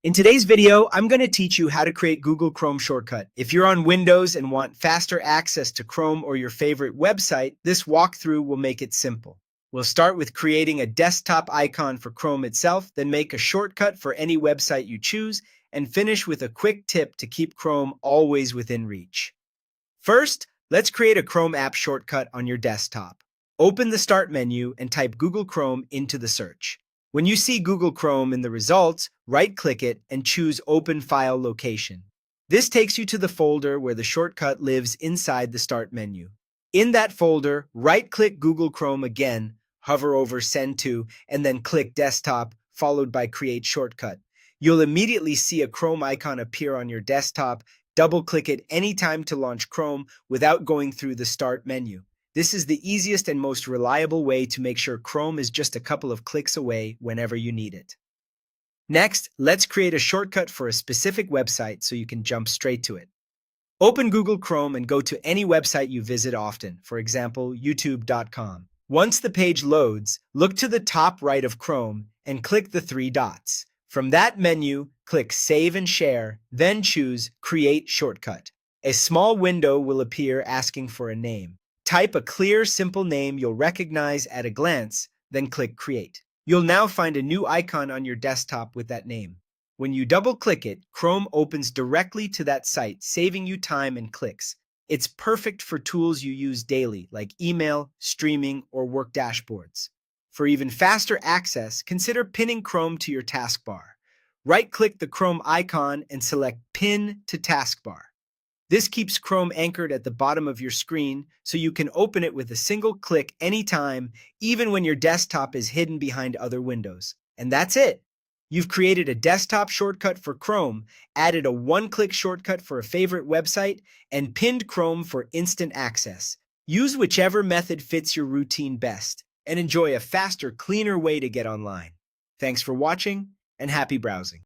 In today's video, I'm going to teach you how to create Google Chrome shortcut. If you're on Windows and want faster access to Chrome or your favorite website, this walkthrough will make it simple. We'll start with creating a desktop icon for Chrome itself, then make a shortcut for any website you choose, and finish with a quick tip to keep Chrome always within reach. First, let's create a Chrome app shortcut on your desktop. Open the Start menu and type Google Chrome into the search. When you see Google Chrome in the results, right-click it and choose Open File Location. This takes you to the folder where the shortcut lives inside the Start menu. In that folder, right-click Google Chrome again, hover over Send To, and then click Desktop, followed by Create Shortcut. You'll immediately see a Chrome icon appear on your desktop. Double-click it anytime to launch Chrome without going through the Start menu. This is the easiest and most reliable way to make sure Chrome is just a couple of clicks away whenever you need it. Next, let's create a shortcut for a specific website so you can jump straight to it. Open Google Chrome and go to any website you visit often, for example, youtube.com. Once the page loads, look to the top right of Chrome and click the three dots. From that menu, click Save and Share, then choose Create Shortcut. A small window will appear asking for a name. Type a clear, simple name you'll recognize at a glance, then click Create. You'll now find a new icon on your desktop with that name. When you double-click it, Chrome opens directly to that site, saving you time and clicks. It's perfect for tools you use daily, like email, streaming, or work dashboards. For even faster access, consider pinning Chrome to your taskbar. Right-click the Chrome icon and select Pin to Taskbar. This keeps Chrome anchored at the bottom of your screen so you can open it with a single click anytime, even when your desktop is hidden behind other windows. And that's it! You've created a desktop shortcut for Chrome, added a one-click shortcut for a favorite website, and pinned Chrome for instant access. Use whichever method fits your routine best, and enjoy a faster, cleaner way to get online. Thanks for watching, and happy browsing.